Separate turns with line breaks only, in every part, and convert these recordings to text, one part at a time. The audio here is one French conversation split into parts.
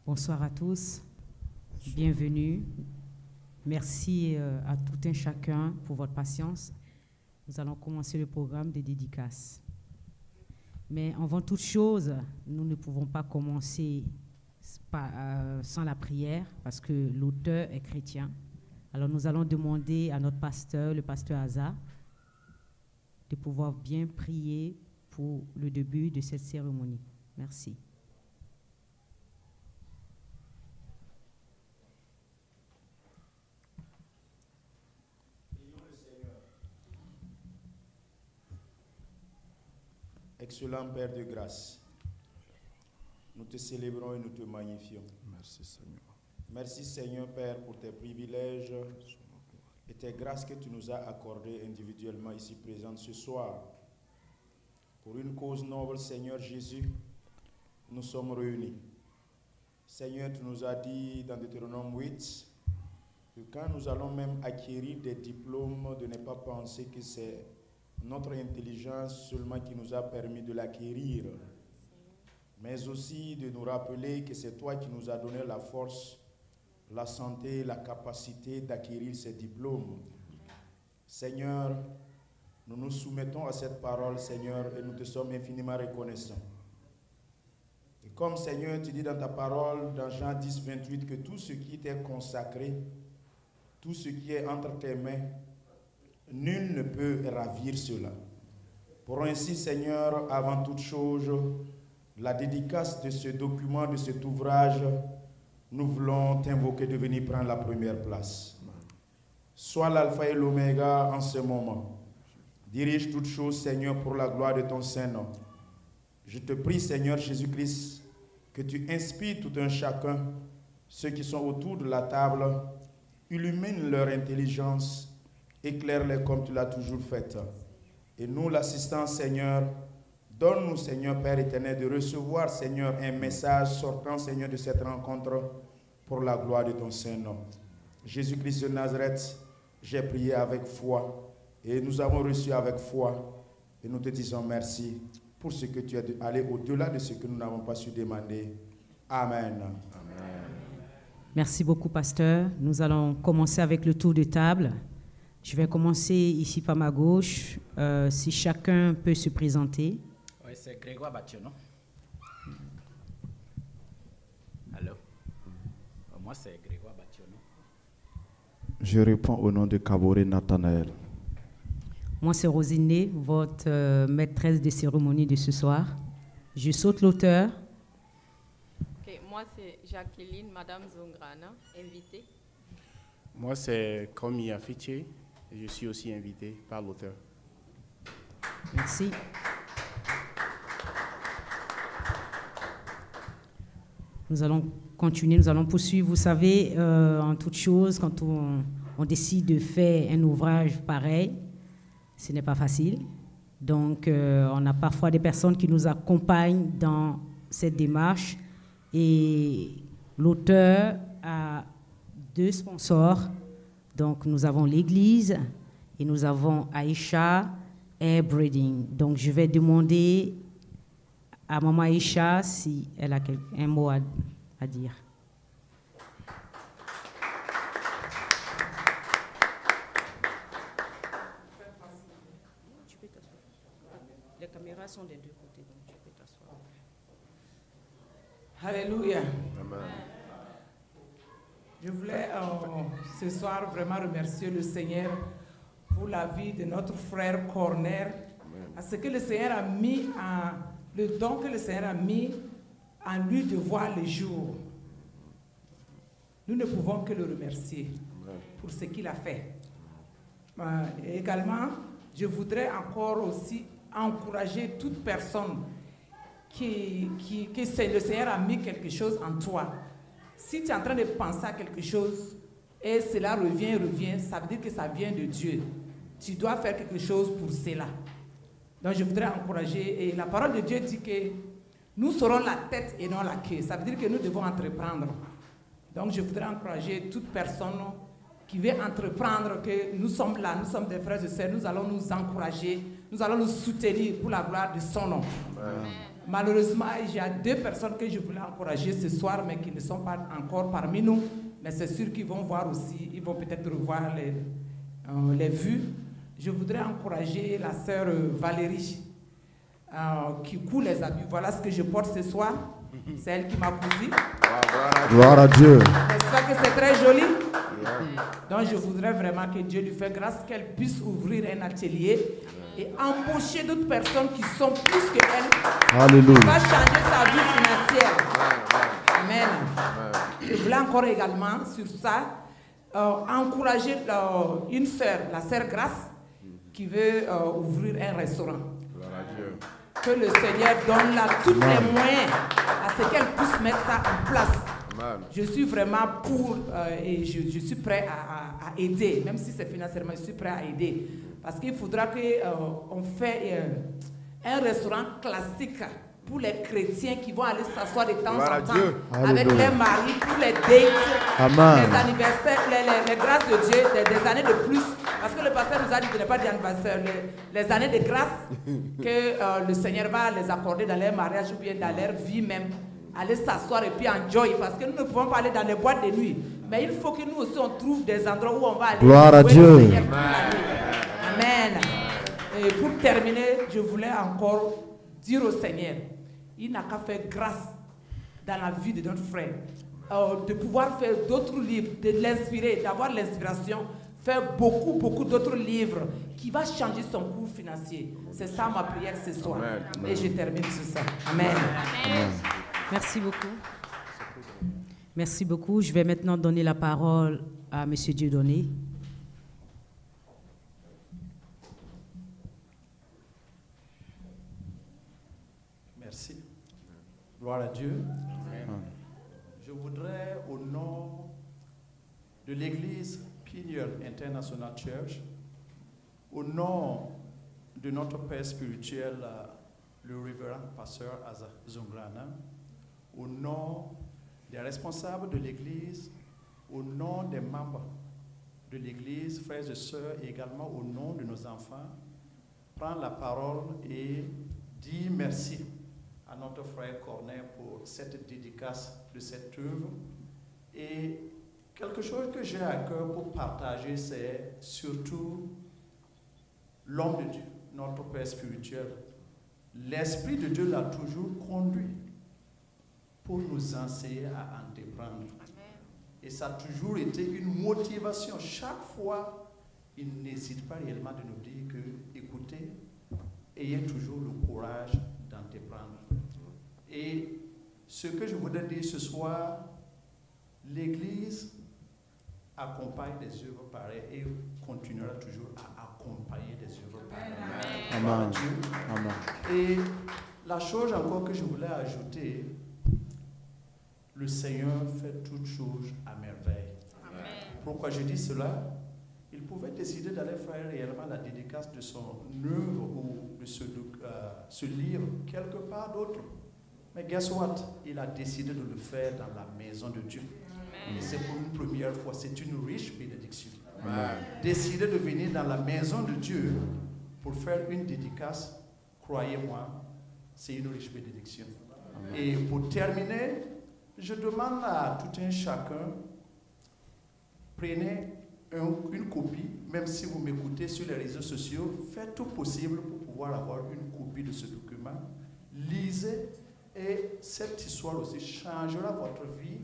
Bonsoir à tous, bienvenue. Merci à tout un chacun pour votre patience. Nous allons commencer le programme des dédicaces. Mais avant toute chose, nous ne pouvons pas commencer sans la prière parce que l'auteur est chrétien. Alors nous allons demander à notre pasteur, le pasteur Aza, de pouvoir bien prier pour le début de cette cérémonie. Merci.
Excellent Père de grâce, nous te célébrons et nous te magnifions.
Merci Seigneur.
Merci Seigneur Père pour tes privilèges et tes grâces que tu nous as accordées individuellement ici présentes ce soir. Pour une cause noble, Seigneur Jésus, nous sommes réunis. Seigneur, tu nous as dit dans Deutéronome 8 que quand nous allons même acquérir des diplômes, de ne pas penser que c'est notre intelligence seulement qui nous a permis de l'acquérir, mais aussi de nous rappeler que c'est toi qui nous as donné la force, la santé, la capacité d'acquérir ces diplômes. Seigneur, nous nous soumettons à cette parole, Seigneur, et nous te sommes infiniment reconnaissants. Et comme, Seigneur, tu dis dans ta parole, dans Jean 10, 28, que tout ce qui t'est consacré, tout ce qui est entre tes mains, nul ne peut ravir cela. Pour ainsi, Seigneur, avant toute chose, la dédicace de ce document, de cet ouvrage, nous voulons t'invoquer de venir prendre la première place. Sois l'alpha et l'oméga en ce moment. Dirige toutes choses, Seigneur, pour la gloire de ton Saint-Nom. Je te prie, Seigneur Jésus-Christ, que tu inspires tout un chacun, ceux qui sont autour de la table, illumine leur intelligence, éclaire-les comme tu l'as toujours fait. Et nous, l'assistance, Seigneur, donne-nous, Seigneur, Père éternel, de recevoir, Seigneur, un message sortant, Seigneur, de cette rencontre pour la gloire de ton Saint-Nom. Jésus-Christ de Nazareth, j'ai prié avec foi et nous avons reçu avec foi et nous te disons merci pour ce que tu as allé au-delà de ce que nous n'avons pas su demander. Amen. Amen.
Merci beaucoup, pasteur. Nous allons commencer avec le tour de table. Je vais commencer ici par ma gauche. Si chacun peut se présenter.
Oui, c'est Grégoire Bationo. Allô? Moi, c'est Grégoire Bationo.
Je réponds au nom de Kaboré Nathanaël.
Moi, c'est Rosiné, votre maîtresse de cérémonie de ce soir. Je saute l'auteur.
Okay, moi, c'est Jacqueline, Madame Zongrana, invitée.
Moi, c'est Komi Afiche. Je suis aussi invité par l'auteur.
Merci. Nous allons continuer, nous allons poursuivre. Vous savez, en toute chose, quand on on décide de faire un ouvrage pareil, ce n'est pas facile. Donc, on a parfois des personnes qui nous accompagnent dans cette démarche. Et l'auteur a 2 sponsors. Donc, nous avons l'Église et nous avons Aïcha Air Breeding. Donc, je vais demander à Maman Aïcha si elle a un mot à dire. Les caméras sont des 2 côtés, donc tu peux t'asseoir.
Alléluia. Je voulais ce soir vraiment remercier le Seigneur pour la vie de notre frère Corner, parce que le Seigneur a mis le don que le Seigneur a mis en lui de voir le jour. Nous ne pouvons que le remercier pour ce qu'il a fait. Et également, je voudrais encore aussi encourager toute personne que le Seigneur a mis quelque chose en toi. Si tu es en train de penser à quelque chose et cela revient, ça veut dire que ça vient de Dieu. Tu dois faire quelque chose pour cela. Donc je voudrais encourager, et la parole de Dieu dit que nous serons la tête et non la queue. Ça veut dire que nous devons entreprendre. Donc je voudrais encourager toute personne qui veut entreprendre, que nous sommes là, nous sommes des frères et sœurs, nous allons nous encourager, nous allons nous soutenir pour la gloire de son nom. Amen. Malheureusement, il y a 2 personnes que je voulais encourager ce soir, mais qui ne sont pas encore parmi nous. Mais c'est sûr qu'ils vont voir aussi, ils vont peut-être revoir les vues. Je voudrais encourager la sœur Valérie, qui coud les habits. Voilà ce que je porte ce soir. C'est elle qui m'a cousu.
Gloire à Dieu.
J'espère que c'est très joli. Donc je voudrais vraiment que Dieu lui fasse grâce, qu'elle puisse ouvrir un atelier et embaucher d'autres personnes qui sont plus qu'elle.
Alléluia.
Qui va changer sa vie financière. Amen. Je voulais encore également sur ça encourager une sœur, la sœur Grâce, qui veut ouvrir un restaurant. Que le Seigneur donne là tous les moyens à ce qu'elle puisse mettre ça en place. Amen. Je suis vraiment pour et je suis prêt à aider, même si c'est financièrement, je suis prêt à aider. Parce qu'il faudra qu'on fait un restaurant classique pour les chrétiens qui vont aller s'asseoir de temps en temps avec leurs maris pour les dates, les anniversaires, les grâces de Dieu, des années de plus. Parce que le pasteur nous a dit de ne pas dire anniversaire, les années de grâce que le Seigneur va les accorder dans leur mariage ou bien dans leur vie même. Aller s'asseoir et puis enjoy, parce que nous ne pouvons pas aller dans les boîtes de nuit. Mais il faut que nous aussi on trouve des endroits où on va aller.
Gloire à Dieu.
Amen. Et pour terminer, je voulais encore dire au Seigneur, il n'a qu'à faire grâce dans la vie de notre frère, de pouvoir faire d'autres livres, de l'inspirer, d'avoir l'inspiration, faire beaucoup d'autres livres qui va changer son cours financier. C'est ça ma prière ce soir. Amen. Et je termine sur ça. Amen.
Amen. Merci beaucoup. Merci beaucoup. Je vais maintenant donner la parole à M. Dieudonné.
Merci. Gloire à Dieu. Amen. Je voudrais, au nom de l'Église Piniel International Church, au nom de notre Père spirituel, le révérend pasteur Asa Zongrana, au nom des responsables de l'Église, au nom des membres de l'Église, frères et sœurs, et également au nom de nos enfants, prendre la parole et dire merci à notre frère Corner pour cette dédicace de cette œuvre. Et quelque chose que j'ai à cœur pour partager, c'est surtout l'homme de Dieu, notre Père spirituel. L'Esprit de Dieu l'a toujours conduit pour nous enseigner à entreprendre. Et ça a toujours été une motivation. Chaque fois, il n'hésite pas réellement de nous dire que, écoutez, ayez toujours le courage d'entreprendre. Et ce que je voudrais dire ce soir, l'Église accompagne des œuvres pareilles et continuera toujours à accompagner des œuvres pareilles.
Amen.
Amen. Et la chose encore que je voulais ajouter, le Seigneur fait toutes choses à merveille. Amen. Pourquoi je dis cela?
il pouvait décider d'aller faire réellement la dédicace de son œuvre ou de ce livre quelque part d'autre. Mais guess what? Il a décidé de le faire dans la maison de Dieu. Et c'est pour une première fois, c'est une riche bénédiction. Décider de venir dans la maison de Dieu pour faire une dédicace, croyez-moi, c'est une riche bénédiction. Et pour terminer, je demande à tout un chacun, prenez une copie, même si vous m'écoutez sur les réseaux sociaux, faites tout possible pour pouvoir avoir une copie de ce document. Lisez, et cette histoire aussi changera votre vie.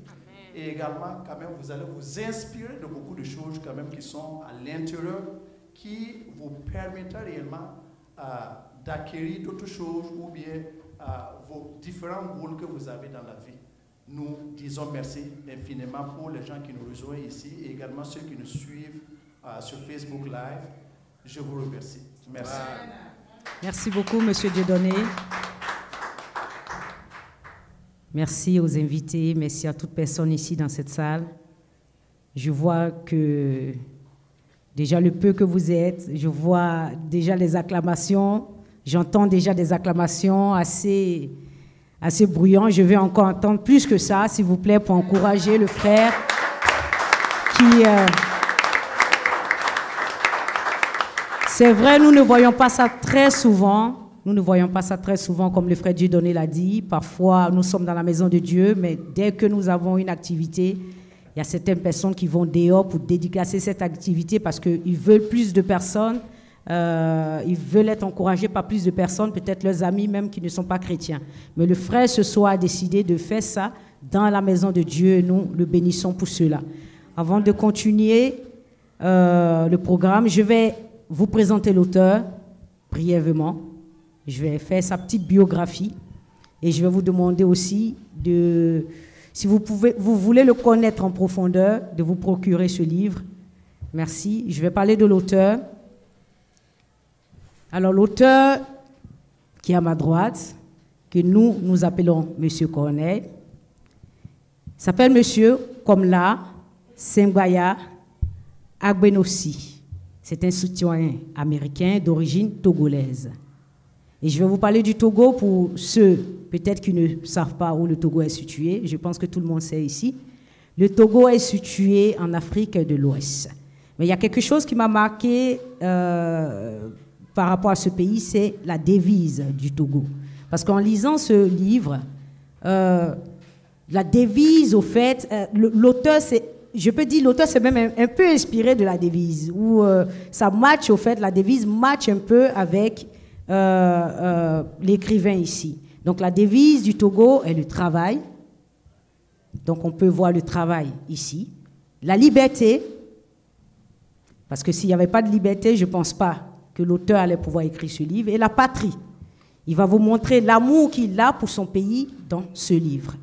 Et également, quand même, vous allez vous inspirer de beaucoup de choses quand même qui sont à l'intérieur, qui vous permettra réellement d'acquérir d'autres choses ou bien vos différents rôles que vous avez dans la vie. Nous disons merci infiniment pour les gens qui nous rejoignent ici et également ceux qui nous suivent sur Facebook Live. Je vous remercie. Merci.
Merci beaucoup, Monsieur Dieudonné. Merci aux invités, merci à toute personne ici dans cette salle. Je vois que déjà le peu que vous êtes, je vois déjà les acclamations, j'entends déjà des acclamations assez bruyantes. Je vais encore entendre plus que ça, s'il vous plaît, pour encourager le frère qui... C'est vrai, nous ne voyons pas ça très souvent. Nous ne voyons pas ça très souvent, comme le frère Dieudonné l'a dit. Parfois, nous sommes dans la maison de Dieu, mais dès que nous avons une activité, il y a certaines personnes qui vont dehors pour dédicacer cette activité parce qu'ils veulent plus de personnes, ils veulent être encouragés par plus de personnes, peut-être leurs amis même qui ne sont pas chrétiens. Mais le frère ce soir a décidé de faire ça dans la maison de Dieu et nous le bénissons pour cela. Avant de continuer le programme, je vais vous présenter l'auteur brièvement. Je vais faire sa petite biographie et je vais vous demander aussi si vous voulez le connaître en profondeur, de vous procurer ce livre. Merci. Je vais parler de l'auteur. Alors, l'auteur qui est à ma droite, que nous appelons Monsieur Corneille, s'appelle Monsieur Komla Sengbaya Agbenossi. C'est un citoyen américain d'origine togolaise. Et je vais vous parler du Togo pour ceux peut-être qui ne savent pas où le Togo est situé. Je pense que tout le monde sait ici. Le Togo est situé en Afrique de l'Ouest. Mais il y a quelque chose qui m'a marqué par rapport à ce pays, c'est la devise du Togo. Parce qu'en lisant ce livre, la devise, au fait, l'auteur, je peux dire, l'auteur s'est même un peu inspiré de la devise, où ça match, au fait, la devise match un peu avec l'écrivain ici. Donc la devise du Togo est le travail. Donc on peut voir le travail ici. La liberté, parce que s'il n'y avait pas de liberté, je ne pense pas que l'auteur allait pouvoir écrire ce livre. Et la patrie. Il va vous montrer l'amour qu'il a pour son pays dans ce livre.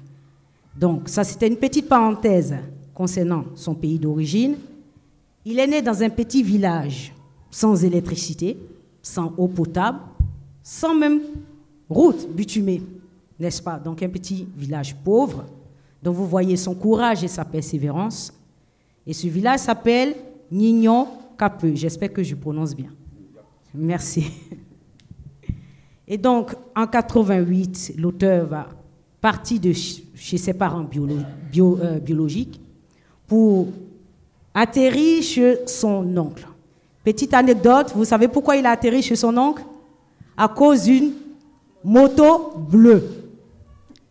Donc ça, c'était une petite parenthèse concernant son pays d'origine. Il est né dans un petit village sans électricité, sans eau potable, sans même route bitumée, n'est-ce pas? Donc un petit village pauvre, dont vous voyez son courage et sa persévérance. Et ce village s'appelle Nignon Capeux. J'espère que je prononce bien. Merci. Et donc, en 88, l'auteur va partir de chez ses parents biologiques pour atterrir chez son oncle. Petite anecdote, vous savez pourquoi il a atterri chez son oncle? À cause d'une moto bleue,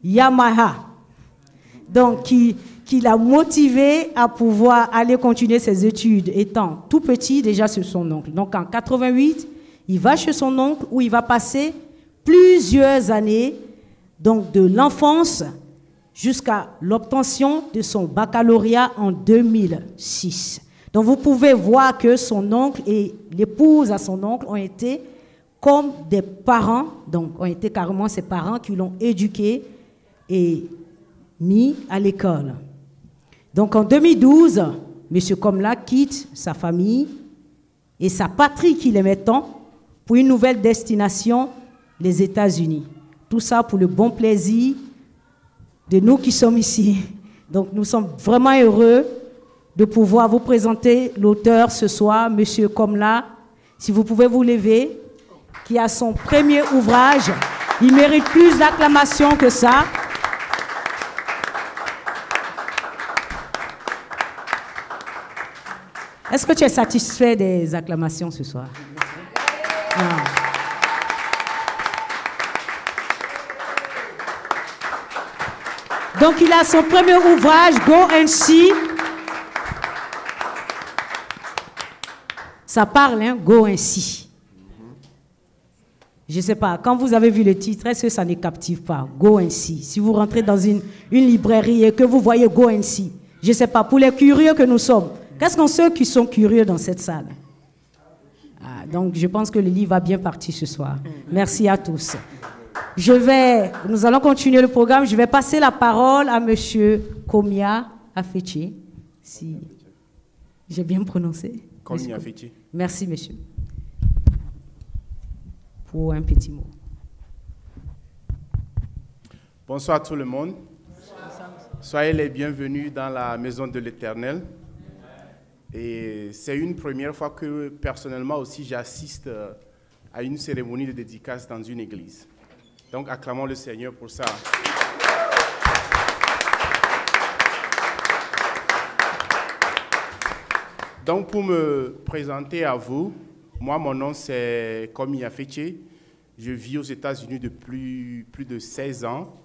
Yamaha, donc qui l'a motivé à pouvoir aller continuer ses études, étant tout petit déjà chez son oncle. Donc en 88, il va chez son oncle où il va passer plusieurs années, donc de l'enfance jusqu'à l'obtention de son baccalauréat en 2006. Donc vous pouvez voir que son oncle et l'épouse à son oncle ont été comme des parents, donc ont été carrément ses parents qui l'ont éduqué et mis à l'école. Donc en 2012, M. Komla quitte sa famille et sa patrie qu'il aimait tant pour une nouvelle destination, les États-Unis. Tout ça pour le bon plaisir de nous qui sommes ici. Donc nous sommes vraiment heureux de pouvoir vous présenter l'auteur ce soir, M. Komla. Si vous pouvez vous lever, qui a son premier ouvrage. Il mérite plus d'acclamations que ça. Est-ce que tu es satisfait des acclamations ce soir? Non. Donc, il a son premier ouvrage, Go and See. Ça parle, hein, Go and See. Je ne sais pas, quand vous avez vu le titre, est-ce que ça ne captive pas? Go and See. Si vous rentrez dans une librairie et que vous voyez Go and See, je ne sais pas, pour les curieux que nous sommes, qu'est-ce qu'on ceux qui sont curieux dans cette salle? Donc, je pense que le livre va bien partir ce soir. Merci à tous. Nous allons continuer le programme. Je vais passer la parole à M. Komia Afeche, si j'ai bien prononcé.
Komia Afeche.
Merci, monsieur. Pour un petit mot.
Bonsoir tout le monde. Soyez les bienvenus dans la maison de l'Éternel. Et c'est une première fois que personnellement aussi j'assiste à une cérémonie de dédicace dans une église. Donc acclamons le Seigneur pour ça. Donc pour me présenter à vous, moi mon nom c'est Komia Afeche. Je vis aux États-Unis depuis plus de 16 ans.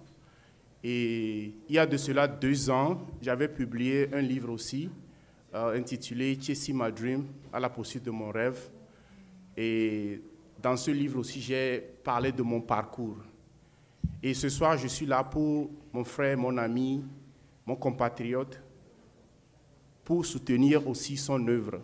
Et il y a de cela 2 ans, j'avais publié un livre aussi, intitulé Chasing My Dream, à la poursuite de mon rêve. Et dans ce livre aussi, j'ai parlé de mon parcours. Et ce soir, je suis là pour mon frère, mon ami, mon compatriote, pour soutenir aussi son œuvre.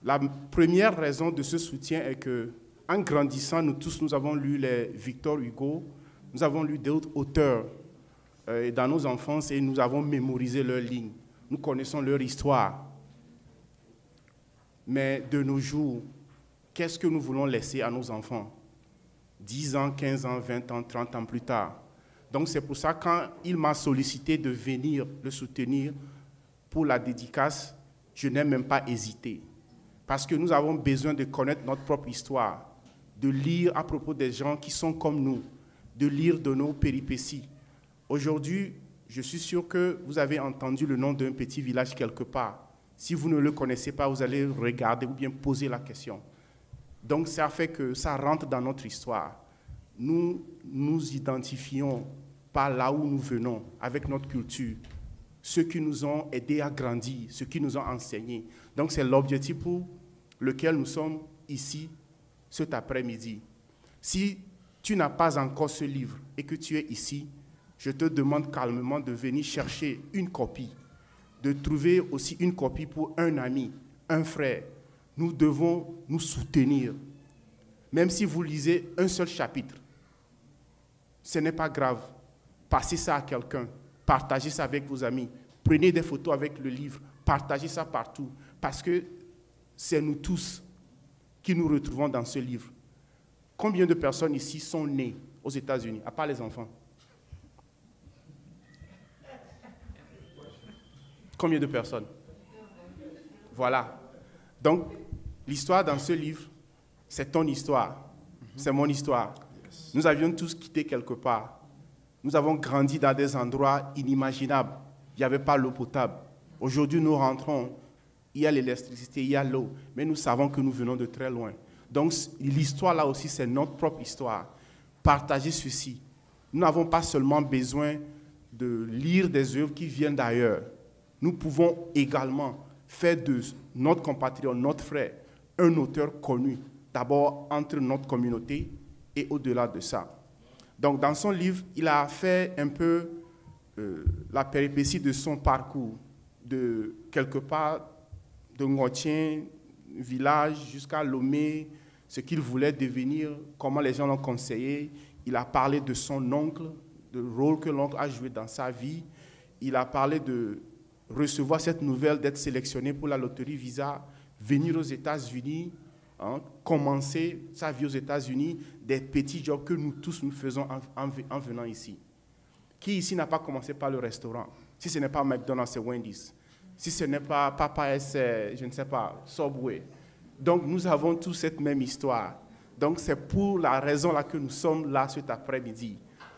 La première raison de ce soutien est que, en grandissant, nous tous, nous avons lu les Victor Hugo, nous avons lu d'autres auteurs dans nos enfances et nous avons mémorisé leurs lignes. Nous connaissons leur histoire. Mais de nos jours, qu'est-ce que nous voulons laisser à nos enfants? 10 ans, 15 ans, 20 ans, 30 ans plus tard. Donc c'est pour ça, quand il m'a sollicité de venir le soutenir pour la dédicace, je n'ai même pas hésité. Parce que nous avons besoin de connaître notre propre histoire, de lire à propos des gens qui sont comme nous, de lire de nos péripéties. Aujourd'hui, je suis sûr que vous avez entendu le nom d'un petit village quelque part. Si vous ne le connaissez pas, vous allez regarder ou bien poser la question. Donc, ça fait que ça rentre dans notre histoire. Nous nous identifions par là où nous venons, avec notre culture, ceux qui nous ont aidés à grandir, ceux qui nous ont enseignés. Donc, c'est l'objectif pour lequel nous sommes ici cet après-midi. Si tu n'as pas encore ce livre et que tu es ici, je te demande calmement de venir chercher une copie, de trouver aussi une copie pour un ami, un frère. Nous devons nous soutenir. Même si vous lisez un seul chapitre, ce n'est pas grave. Passez ça à quelqu'un, partagez ça avec vos amis, prenez des photos avec le livre, partagez ça partout, parce que c'est nous tous qui nous retrouvons dans ce livre. Combien de personnes ici sont nées aux États-Unis, à part les enfants? Combien de personnes? Voilà. Donc, l'histoire dans ce livre, c'est ton histoire, c'est mon histoire. Nous avions tous quitté quelque part. Nous avons grandi dans des endroits inimaginables. Il n'y avait pas l'eau potable. Aujourd'hui, nous rentrons, il y a l'électricité, il y a l'eau, mais nous savons que nous venons de très loin. Donc, l'histoire là aussi, c'est notre propre histoire. Partagez ceci. Nous n'avons pas seulement besoin de lire des œuvres qui viennent d'ailleurs. Nous pouvons également faire de notre compatriote, notre frère, un auteur connu, d'abord entre notre communauté et au-delà de ça. Donc, dans son livre, il a fait un peu la péripétie de son parcours, de quelque part de Ngotien, village, jusqu'à Lomé, ce qu'il voulait devenir, comment les gens l'ont conseillé. Il a parlé de son oncle, du rôle que l'oncle a joué dans sa vie. Il a parlé de recevoir cette nouvelle d'être sélectionné pour la loterie Visa, venir aux États-Unis, commencer sa vie aux États-Unis, des petits jobs que nous tous nous faisons en venant ici. Qui ici n'a pas commencé par le restaurant? Si ce n'est pas McDonald's, c'est Wendy's. Si ce n'est pas Popeyes, c'est, je ne sais pas, Subway. Donc, nous avons tous cette même histoire. Donc, c'est pour la raison là que nous sommes là cet après-midi.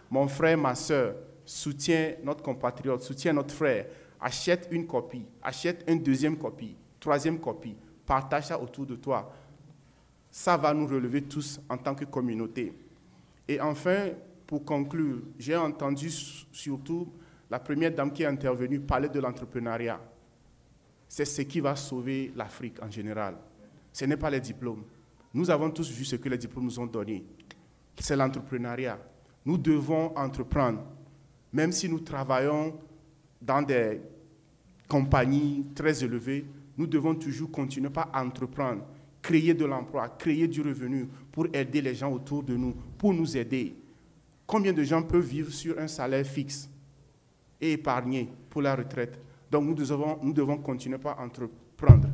Mon frère, ma soeur, soutient notre compatriote, soutient notre frère. Achète une copie, achète une deuxième copie, troisième copie. Partage ça autour de toi. Ça va nous relever tous en tant que communauté. Et enfin, pour conclure, j'ai entendu surtout la première dame qui est intervenue parler de l'entrepreneuriat. C'est ce qui va sauver l'Afrique en général. Ce n'est pas les diplômes. Nous avons tous vu ce que les diplômes nous ont donné. C'est l'entrepreneuriat. Nous devons entreprendre. Même si nous travaillons dans des compagnies très élevées, nous devons toujours continuer par entreprendre, créer de l'emploi, créer du revenu pour aider les gens autour de nous, pour nous aider. Combien de gens peuvent vivre sur un salaire fixe et épargner pour la retraite? Donc nous devons continuer par entreprendre.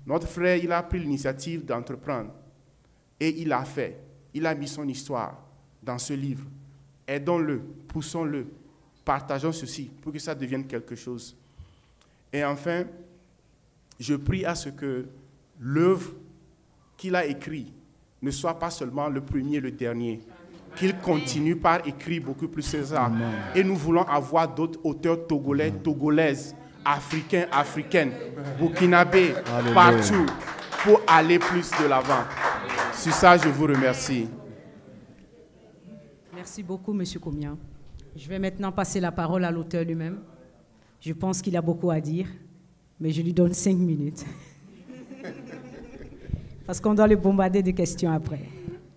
Notre frère, il a pris l'initiative d'entreprendre et il a fait. Il a mis son histoire dans ce livre. Aidons-le, poussons-le, partageons ceci pour que ça devienne quelque chose. Et enfin, je prie à ce que l'œuvre qu'il a écrite ne soit pas seulement le premier et le dernier, qu'il continue par écrire beaucoup plus que ça. Et nous voulons avoir d'autres auteurs togolais, togolaises, africains, africaines, burkinabés, partout, pour aller plus de l'avant. Sur ça, je vous remercie.
Merci beaucoup, M. Komia. Je vais maintenant passer la parole à l'auteur lui-même. Je pense qu'il a beaucoup à dire, mais je lui donne 5 minutes. Parce qu'on doit le bombarder de questions après.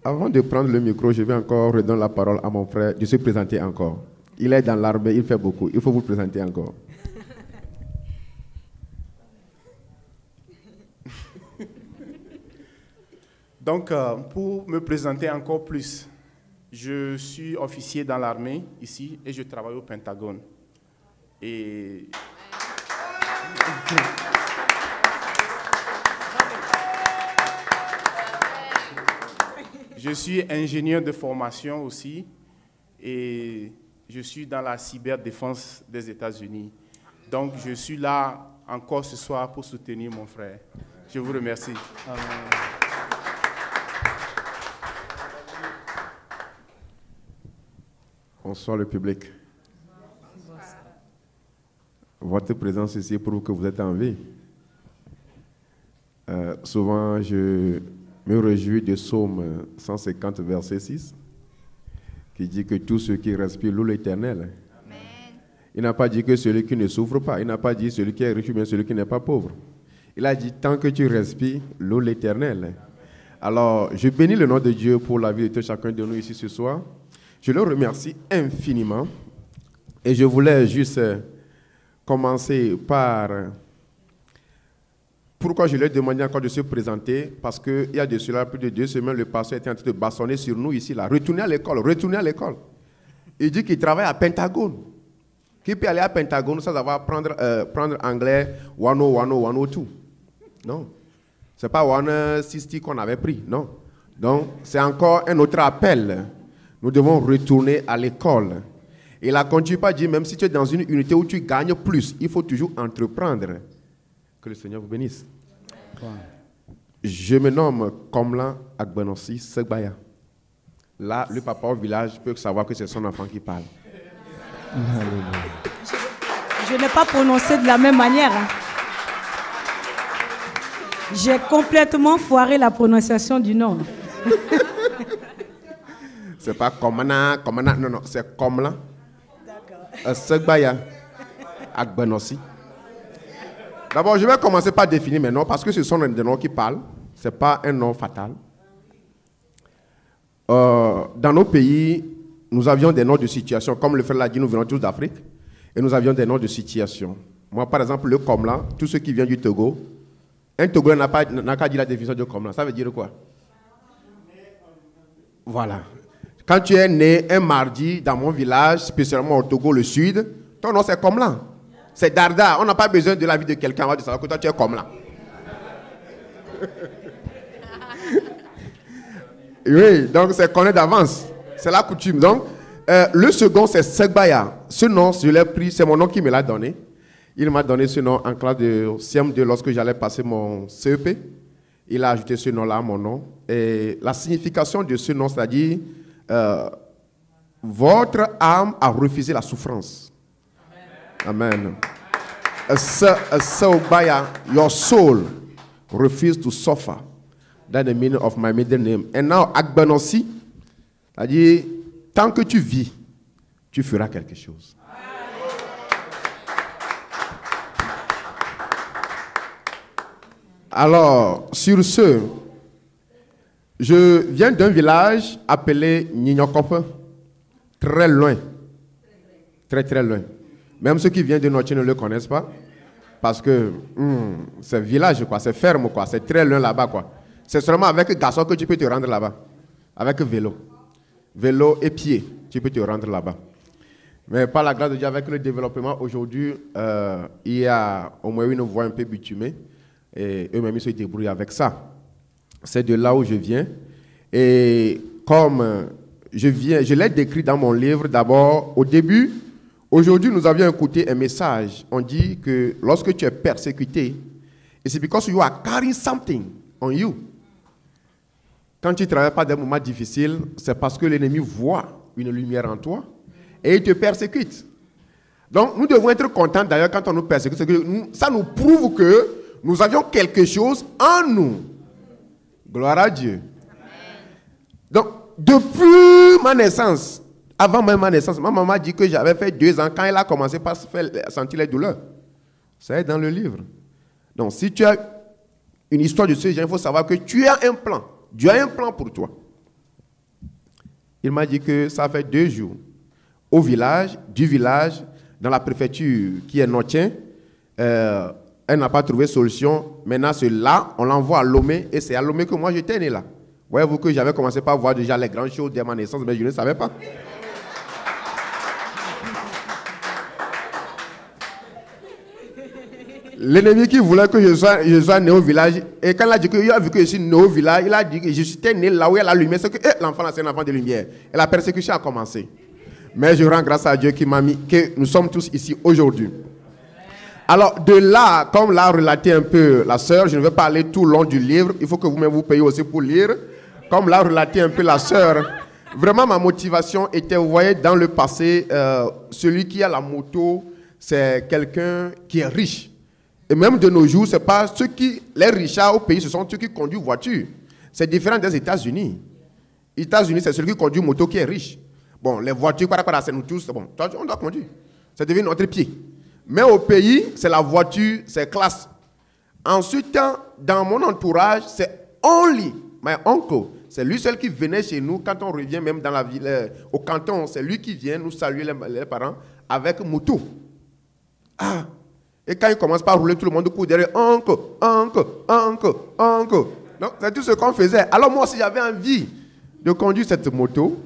Avant de prendre le micro, je vais encore redonner la parole à mon frère. Je suis présenté encore. Il est dans l'armée, il fait beaucoup. Il faut vous présenter encore.
Donc, pour me présenter encore plus, je suis officier dans l'armée ici et je travaille au Pentagone. Et je suis ingénieur de formation aussi et je suis dans la cyberdéfense des États-Unis. Donc, je suis là encore ce soir pour soutenir mon frère. Je vous remercie.
Bonsoir le public. Votre présence ici prouve que vous êtes en vie. Souvent, je me réjouis de Psaume 150, verset 6, qui dit que tous ceux qui respirent louent l'Éternel. Il n'a pas dit que celui qui ne souffre pas. Il n'a pas dit celui qui est riche ou bien celui qui n'est pas pauvre. Il a dit tant que tu respires, loue l'Éternel. Alors, je bénis le nom de Dieu pour la vie de chacun de nous ici ce soir. Je le remercie infiniment. Et je voulais juste commencer par... Pourquoi je lui ai demandé encore de se présenter? Parce qu'il y a de cela plus de 2 semaines, le pasteur était en train de bâtonner sur nous ici, là. Retournez à l'école, retournez à l'école. Il dit qu'il travaille à Pentagone. Qui peut aller à Pentagone sans avoir prendre anglais 101, 102? Non. Ce n'est pas 160 qu'on avait pris, non. Donc, c'est encore un autre appel. Nous devons retourner à l'école. Et la continue pas dit, même si tu es dans une unité où tu gagnes plus, il faut toujours entreprendre. Que le Seigneur vous bénisse. Ouais. Je me nomme Komla Agbenossi Segbaya. Là, le papa au village peut savoir que c'est son enfant qui parle.
Je n'ai pas prononcé de la même manière. Hein. J'ai complètement foiré la prononciation du nom.
C'est pas Komana, non, c'est Komla. Segbaya Agbenossi. D'abord, je vais commencer par définir mes noms parce que ce sont des noms qui parlent. Ce n'est pas un nom fatal. Dans nos pays, nous avions des noms de situation. Comme le frère l'a dit, nous venons tous d'Afrique. Et nous avions des noms de situation. Moi, par exemple, le Komla, tous ceux qui viennent du Togo, un Togolais n'a qu'à dire la définition de Komla. Ça veut dire quoi? Voilà. Quand tu es né un mardi dans mon village, spécialement au Togo, le sud, ton nom c'est Komla. C'est Darda. On n'a pas besoin de la vie de quelqu'un. On va savoir que toi, tu es comme là. Oui, donc c'est connaître d'avance. C'est la coutume. Donc, Le second, c'est Segbaya. Ce nom, je l'ai pris, c'est mon nom qui me l'a donné. Il m'a donné ce nom en classe de CM2 lorsque j'allais passer mon CEP. Il a ajouté ce nom-là à mon nom. Et la signification de ce nom, c'est-à-dire, votre âme a refusé la souffrance. Amen. Segbaya, your soul refused to suffer. That's the meaning of my middle name. And now, Agbanossi, c'est-à-dire, tant que tu vis, tu feras quelque chose. Alors, sur ce, je viens d'un village appelé Nignokope, très loin. Très, très loin. Même ceux qui viennent de Noche ne le connaissent pas. Parce que c'est village, quoi, c'est ferme, quoi, c'est très loin là-bas, quoi. C'est seulement avec garçon que tu peux te rendre là-bas. Avec vélo. Vélo et pied, tu peux te rendre là-bas. Mais par la grâce de Dieu, avec le développement aujourd'hui, il y a au moins une voie un peu bitumée. Et eux-mêmes, ils se débrouillent avec ça. C'est de là où je viens. Et comme je l'ai décrit dans mon livre, d'abord, au début, aujourd'hui, nous avions écouté un message. On dit que lorsque tu es persécuté, et c'est because you are carrying something on you. Quand tu ne travailles pas des moments difficiles, c'est parce que l'ennemi voit une lumière en toi et il te persécute. Donc, nous devons être contents d'ailleurs quand on nous persécute. Ça nous prouve que nous avions quelque chose en nous. Gloire à Dieu. Donc, depuis ma naissance, avant même ma naissance, ma maman dit que j'avais fait 2 ans quand elle a commencé par sentir les douleurs. Ça est dans le livre. Donc, si tu as une histoire de ce genre, il faut savoir que tu as un plan. Dieu a un plan pour toi. Il m'a dit que ça fait 2 jours. Au village, dans la préfecture qui est Notien, elle n'a pas trouvé solution. Maintenant, c'est là, on l'envoie à Lomé, et c'est à Lomé que moi j'étais né là. Voyez-vous que j'avais commencé par voir déjà les grandes choses dès ma naissance, mais je ne savais pas. L'ennemi qui voulait que je sois né au village, et quand il a dit qu'il a vu que je suis né au village, il a dit que je suis né là où il y a la lumière, c'est que l'enfant là c'est un enfant de lumière. Et la persécution a commencé. Mais je rends grâce à Dieu qui m'a mis, que nous sommes tous ici aujourd'hui. Alors de là, comme l'a relaté un peu la sœur, je ne vais pas aller tout le long du livre, il faut que vous-même vous payiez aussi pour lire. Comme l'a relaté un peu la sœur, vraiment ma motivation était, vous voyez, dans le passé, celui qui a la moto, c'est quelqu'un qui est riche. Et même de nos jours, c'est pas ceux qui, les richards au pays, ce sont ceux qui conduisent voiture. C'est différent des États-Unis. Les États-Unis, c'est celui qui conduit moto qui est riche. Bon, les voitures, c'est nous tous, bon, on doit conduire. Ça devient notre pied. Mais au pays, c'est la voiture, c'est classe. Ensuite, dans mon entourage, c'est only my uncle. C'est lui seul qui venait chez nous quand on revient même dans la ville, au canton. C'est lui qui vient nous saluer les parents avec moto. Ah! Et quand il commence par rouler, tout le monde court derrière. Uncle. Donc, c'est tout ce qu'on faisait. Alors moi aussi, j'avais envie de conduire cette moto.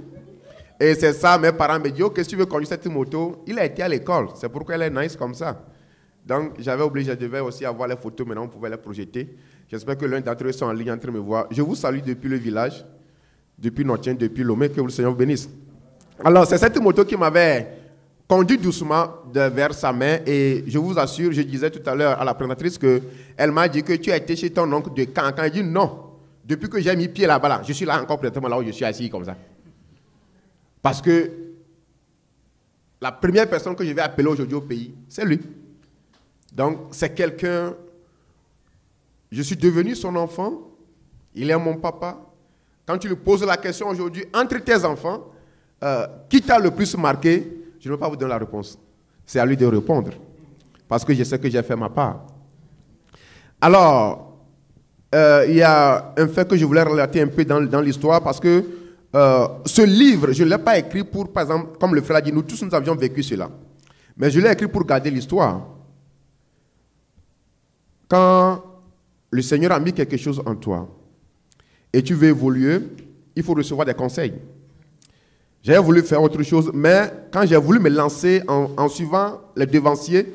Et c'est ça, mes parents me disent, qu'est-ce que tu veux conduire cette moto? Il a été à l'école. C'est pourquoi elle est nice comme ça. Donc, j'avais oublié, je devais aussi avoir les photos. Maintenant, on pouvait les projeter. J'espère que l'un d'entre eux sont en ligne en train de me voir. Je vous salue depuis le village, depuis Notien, depuis Lomé. Que le Seigneur vous bénisse. Alors, c'est cette moto qui m'avait conduit doucement vers sa main. Et je vous assure, je disais tout à l'heure à la présentatrice qu'elle m'a dit que tu as été chez ton oncle de quand? Quand elle dit non. Depuis que j'ai mis pied là-bas, là, je suis là encore présentement là où je suis assis comme ça. Parce que la première personne que je vais appeler aujourd'hui au pays, c'est lui. Donc, c'est quelqu'un, je suis devenu son enfant, il est mon papa. Quand tu lui poses la question aujourd'hui, entre tes enfants, qui t'a le plus marqué, je ne vais pas vous donner la réponse. C'est à lui de répondre. Parce que je sais que j'ai fait ma part. Alors, il y a un fait que je voulais relater un peu dans l'histoire parce que ce livre, je ne l'ai pas écrit pour, par exemple, comme le frère a dit, nous tous nous avions vécu cela. Mais je l'ai écrit pour garder l'histoire. Quand le Seigneur a mis quelque chose en toi et tu veux évoluer, il faut recevoir des conseils. J'avais voulu faire autre chose, mais quand j'ai voulu me lancer en suivant les devanciers,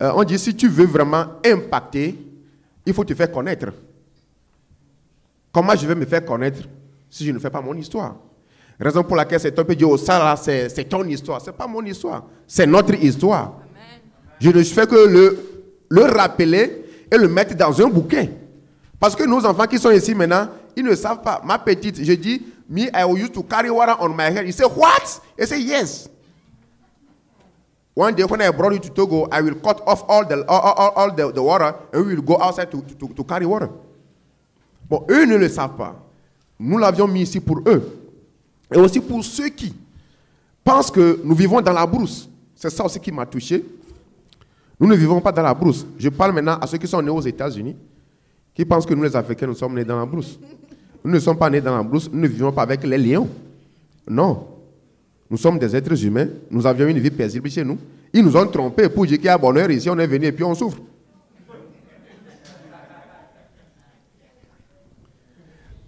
on dit si tu veux vraiment impacter, il faut te faire connaître. Comment je vais me faire connaître si je ne fais pas mon histoire? Raison pour laquelle cet homme peut dire, oh ça là, c'est ton histoire. Ce n'est pas mon histoire, c'est notre histoire. Amen. Je ne fais que le rappeler et le mettre dans un bouquin. Parce que nos enfants qui sont ici maintenant, ils ne savent pas. Ma petite, je dis, me, I used to carry water on my head. He said, what? I say, yes. One day when I brought you to Togo, I will cut off all the water and we will go outside to carry water. Bon, eux ne le savent pas. Nous l'avions mis ici pour eux. Et aussi pour ceux qui pensent que nous vivons dans la brousse. C'est ça aussi qui m'a touché. Nous ne vivons pas dans la brousse. Je parle maintenant à ceux qui sont nés aux États-Unis, qui pensent que nous les Africains, nous sommes nés dans la brousse. Nous ne sommes pas nés dans la brousse, nous ne vivons pas avec les lions. Non. Nous sommes des êtres humains, nous avions une vie paisible chez nous. Ils nous ont trompés pour dire qu'il y a bonheur ici, on est venu et puis on souffre.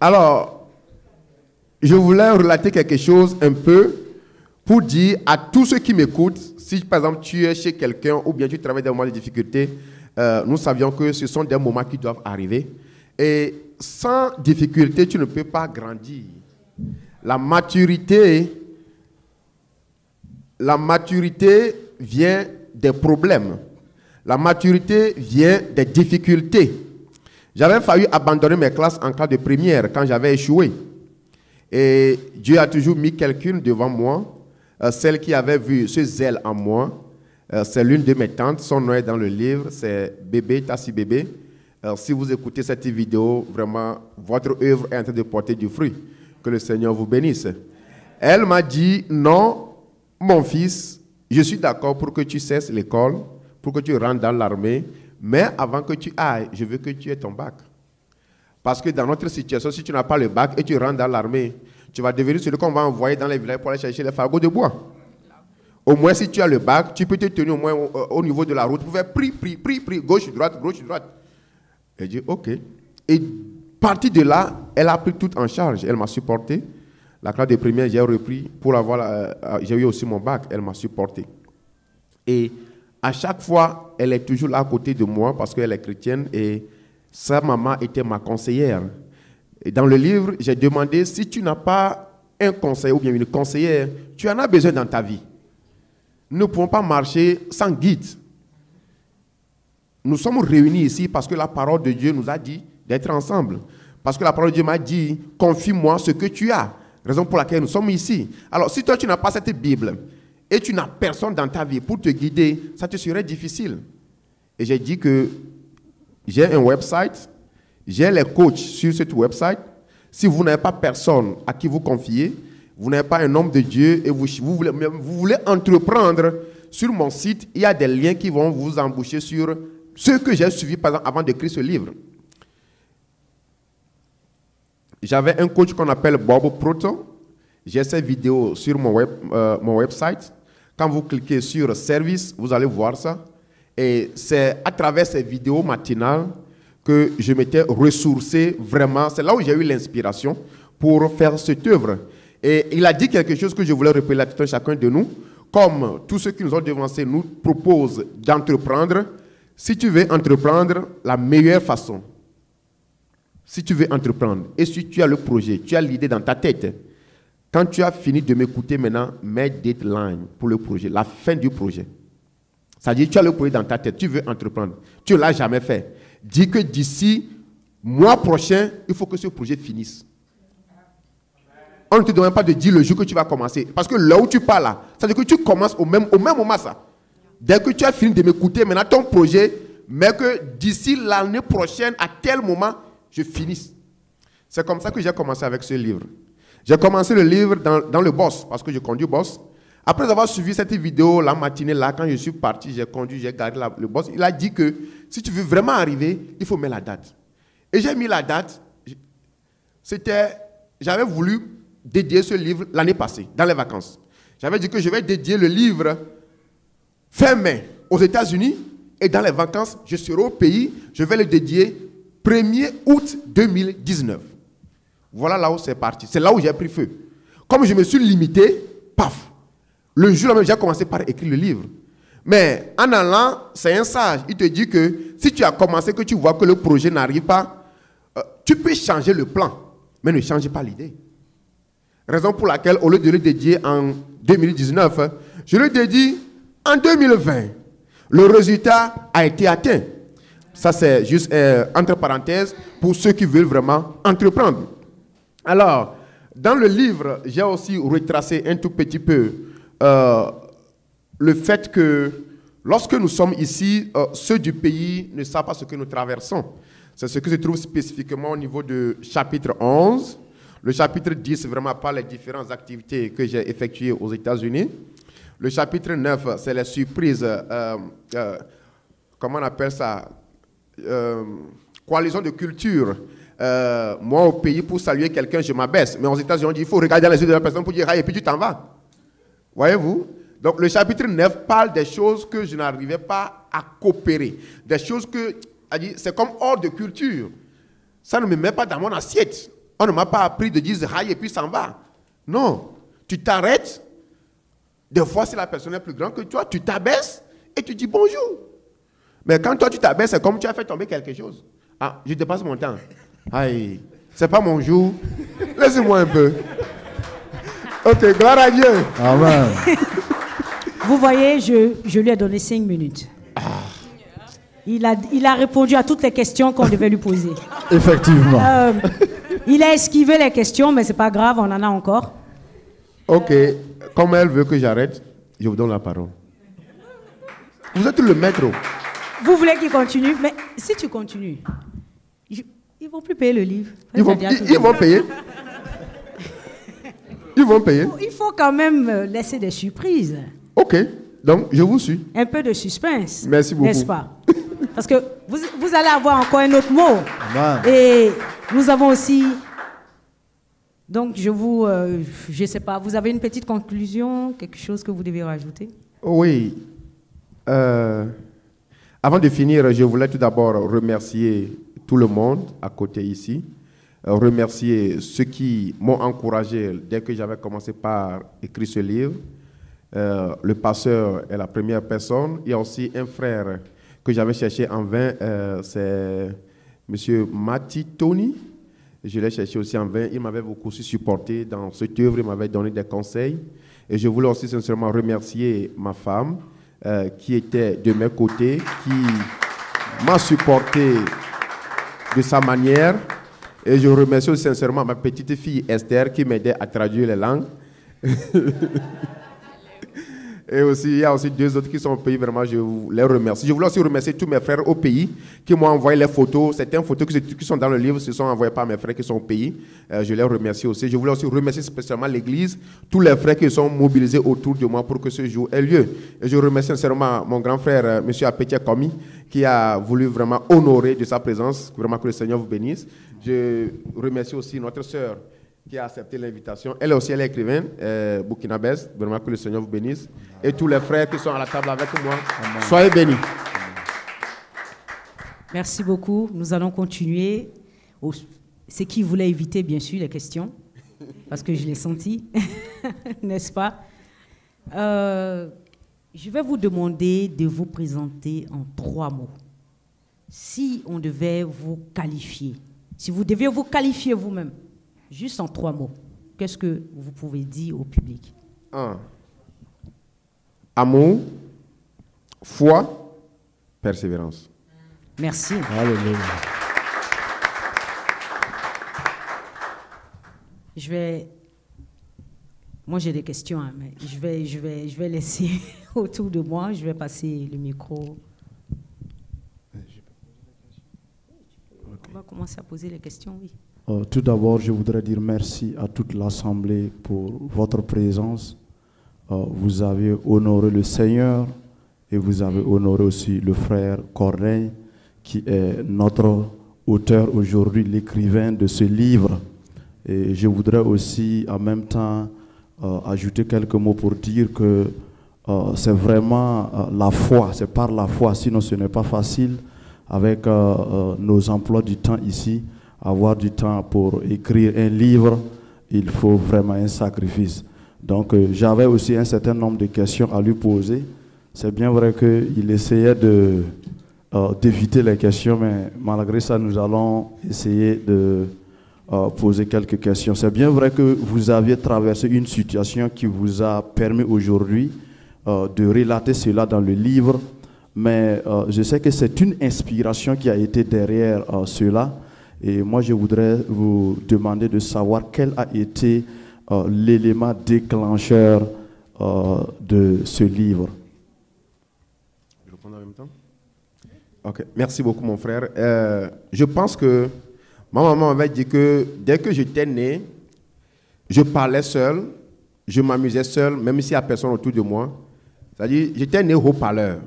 Alors, je voulais relater quelque chose un peu pour dire à tous ceux qui m'écoutent, si par exemple tu es chez quelqu'un ou bien tu travailles dans des moments de difficulté, nous savions que ce sont des moments qui doivent arriver. Et sans difficulté, tu ne peux pas grandir. La maturité vient des problèmes. La maturité vient des difficultés. J'avais failli abandonner mes classes en classe de première quand j'avais échoué. Et Dieu a toujours mis quelqu'un devant moi, celle qui avait vu ce zèle en moi. C'est l'une de mes tantes, son nom est dans le livre, c'est Bébé, Tassi Bébé. Si vous écoutez cette vidéo, vraiment, votre œuvre est en train de porter du fruit. Que le Seigneur vous bénisse. Elle m'a dit, non, mon fils, je suis d'accord pour que tu cesses l'école, pour que tu rentres dans l'armée, mais avant que tu ailles, je veux que tu aies ton bac. Parce que dans notre situation, si tu n'as pas le bac et tu rentres dans l'armée, tu vas devenir celui qu'on va envoyer dans les villages pour aller chercher les fagots de bois. Au moins, si tu as le bac, tu peux te tenir au moins au niveau de la route pour faire pri, gauche, droite. Elle dit, ok. Et partie de là, elle a pris tout en charge. Elle m'a supporté. La classe de première, j'ai repris pour avoir. J'ai eu aussi mon bac. Elle m'a supporté. Et à chaque fois, elle est toujours là à côté de moi parce qu'elle est chrétienne et sa maman était ma conseillère. Et dans le livre, j'ai demandé si tu n'as pas un conseiller ou bien une conseillère, tu en as besoin dans ta vie. Nous ne pouvons pas marcher sans guide. Nous sommes réunis ici parce que la parole de Dieu nous a dit d'être ensemble. Parce que la parole de Dieu m'a dit, confie-moi ce que tu as. Raison pour laquelle nous sommes ici. Alors, si toi, tu n'as pas cette Bible et tu n'as personne dans ta vie pour te guider, ça te serait difficile. Et j'ai dit que j'ai un website, j'ai les coachs sur ce website. Si vous n'avez pas personne à qui vous confier, vous n'avez pas un homme de Dieu et vous voulez entreprendre, sur mon site, il y a des liens qui vont vous embaucher sur ce que j'ai suivi par exemple, avant d'écrire ce livre. J'avais un coach qu'on appelle Bob Proto. J'ai ces vidéos sur mon website. Quand vous cliquez sur Service, vous allez voir ça. Et c'est à travers ces vidéos matinales que je m'étais ressourcé vraiment. C'est là où j'ai eu l'inspiration pour faire cette œuvre. Et il a dit quelque chose que je voulais rappeler à tout un chacun de nous. Comme tous ceux qui nous ont devancés nous proposent d'entreprendre, si tu veux entreprendre, la meilleure façon, si tu veux entreprendre, et si tu as le projet, tu as l'idée dans ta tête, quand tu as fini de m'écouter maintenant, mets deadline pour le projet, la fin du projet. C'est-à-dire, tu as le projet dans ta tête, tu veux entreprendre, tu ne l'as jamais fait. Dis que d'ici mois prochain, il faut que ce projet finisse. On ne te demande pas de dire le jour que tu vas commencer. Parce que là où tu parles là, c'est-à-dire que tu commences au même moment ça. Dès que tu as fini de m'écouter, maintenant ton projet, mais que d'ici l'année prochaine, à tel moment, je finisse. C'est comme ça que j'ai commencé avec ce livre. J'ai commencé le livre dans le boss, parce que je conduis boss. Après avoir suivi cette vidéo la matinée là, quand je suis parti, j'ai conduit, j'ai gardé le boss. Il a dit que si tu veux vraiment arriver, il faut mettre la date. Et j'ai mis la date. J'avais voulu dédier ce livre l'année passée, dans les vacances. J'avais dit que je vais dédier le livre fin mai aux États-Unis et dans les vacances, je serai au pays, je vais le dédier 1er août 2019. Voilà là où c'est parti. C'est là où j'ai pris feu. Comme je me suis limité, paf, le jour même, j'ai commencé par écrire le livre. Mais en allant, c'est un sage. Il te dit que si tu as commencé, que tu vois que le projet n'arrive pas, tu peux changer le plan, mais ne change pas l'idée. Raison pour laquelle, au lieu de le dédier en 2019, je le dédie en 2020. Le résultat a été atteint. Ça, c'est juste entre parenthèses pour ceux qui veulent vraiment entreprendre. Alors, dans le livre, j'ai aussi retracé un tout petit peu le fait que lorsque nous sommes ici, ceux du pays ne savent pas ce que nous traversons. C'est ce que se trouve spécifiquement au niveau du chapitre 11. Le chapitre 10, vraiment, par les différentes activités que j'ai effectuées aux États-Unis. Le chapitre 9, c'est les surprises, comment on appelle ça, coalition de culture. Moi, au pays, pour saluer quelqu'un, je m'abaisse. Mais aux États-Unis, on dit, il faut regarder dans les yeux de la personne pour dire, ah, et puis tu t'en vas. Voyez-vous? Donc, le chapitre 9 parle des choses que je n'arrivais pas à coopérer. Des choses que, c'est comme hors de culture. Ça ne me met pas dans mon assiette. On ne m'a pas appris de dire, ah, et puis s'en va. Non. Tu t'arrêtes. Des fois, si la personne est plus grande que toi, tu t'abaisses et tu dis bonjour. Mais quand toi, tu t'abaisses, c'est comme tu as fait tomber quelque chose. Ah, je dépasse mon temps. Aïe, c'est pas mon jour. Laissez-moi un peu. Ok, gloire à Dieu.
Amen.
Vous voyez, je lui ai donné 5 minutes. Il a répondu à toutes les questions qu'on devait lui poser.
Effectivement.
Il a esquivé les questions, mais c'est pas grave, on en a encore.
Ok, comme elle veut que j'arrête, je vous donne la parole. Vous êtes le maître.
Vous voulez qu'il continue? Mais si tu continues, ils ne vont plus payer le livre.
Ils vont payer. Ils vont payer.
Il faut quand même laisser des surprises.
Ok, donc je vous suis.
Un peu de suspense.
Merci beaucoup.
N'est-ce pas? Parce que vous allez avoir encore un autre mot.
Amen.
Et nous avons aussi... Donc, je ne sais pas, vous avez une petite conclusion, quelque chose que vous devez rajouter?
Oui. Avant de finir, je voulais tout d'abord remercier tout le monde à côté ici, remercier ceux qui m'ont encouragé dès que j'avais commencé par écrire ce livre. Le pasteur est la première personne. Il y a aussi un frère que j'avais cherché en vain, c'est M. Mati Tony. Je l'ai cherché aussi en vain. Il m'avait beaucoup supporté dans cette œuvre. Il m'avait donné des conseils. Et je voulais aussi sincèrement remercier ma femme qui était de mes côtés, qui m'a supporté de sa manière. Et je remercie aussi sincèrement ma petite fille Esther qui m'aidait à traduire les langues. Et aussi, il y a aussi 2 autres qui sont au pays, vraiment, je les remercie. Je voulais aussi remercier tous mes frères au pays qui m'ont envoyé les photos. Certaines photos qui sont dans le livre se sont envoyées par mes frères qui sont au pays. Je les remercie aussi. Je voulais aussi remercier spécialement l'Église, tous les frères qui sont mobilisés autour de moi pour que ce jour ait lieu. Et je remercie sincèrement mon grand frère, M. Apétia Komi, qui a voulu vraiment honorer de sa présence. Vraiment que le Seigneur vous bénisse. Je remercie aussi notre sœur qui a accepté l'invitation. Elle aussi, elle est écrivaine, burkinabèse. Vraiment que le Seigneur vous bénisse. Et tous les frères qui sont à la table avec moi, soyez bénis.
Merci beaucoup. Nous allons continuer. Ce qui voulait éviter, bien sûr, les questions, parce que je l'ai senti, n'est-ce pas? Je vais vous demander de vous présenter en 3 mots. Si on devait vous qualifier, si vous deviez vous qualifier vous-même, juste en 3 mots, qu'est-ce que vous pouvez dire au public?
1. Amour, foi, persévérance.
Merci.
Alléluia.
Moi j'ai des questions, hein, mais je vais laisser autour de moi. Je vais passer le micro. On va commencer à poser les questions, oui.
Tout d'abord, je voudrais dire merci à toute l'Assemblée pour votre présence. Vous avez honoré le Seigneur et vous avez honoré aussi le frère Corneille, qui est notre auteur aujourd'hui, l'écrivain de ce livre. Et je voudrais aussi en même temps ajouter quelques mots pour dire que c'est vraiment la foi, c'est par la foi, sinon ce n'est pas facile avec nos emplois du temps ici. Avoir du temps pour écrire un livre, il faut vraiment un sacrifice. Donc j'avais aussi un certain nombre de questions à lui poser. C'est bien vrai qu'il essayait d'éviter les questions, mais malgré ça, nous allons essayer de poser quelques questions. C'est bien vrai que vous aviez traversé une situation qui vous a permis aujourd'hui de relater cela dans le livre, mais je sais que c'est une inspiration qui a été derrière cela. Et moi, je voudrais vous demander de savoir quel a été l'élément déclencheur de ce livre.
Je réponds en même temps? Ok, merci beaucoup mon frère. Je pense que ma maman m'avait dit que dès que j'étais né, je parlais seul, je m'amusais seul, même s'il n'y a personne autour de moi. C'est-à-dire, j'étais né haut-parleur.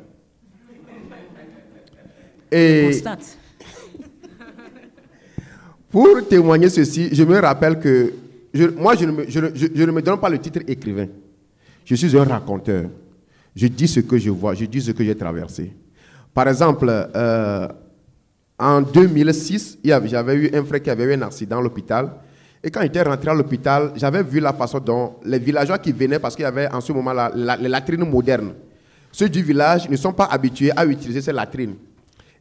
Et
Constate.
pour témoigner ceci, je me rappelle que moi, je ne me donne pas le titre écrivain. Je suis un raconteur. Je dis ce que je vois, je dis ce que j'ai traversé. Par exemple, en 2006, j'avais eu un frère qui avait eu un accident à l'hôpital. Et quand j'étais rentré à l'hôpital, j'avais vu la façon dont les villageois qui venaient, parce qu'il y avait en ce moment les latrines modernes. Ceux du village ne sont pas habitués à utiliser ces latrines.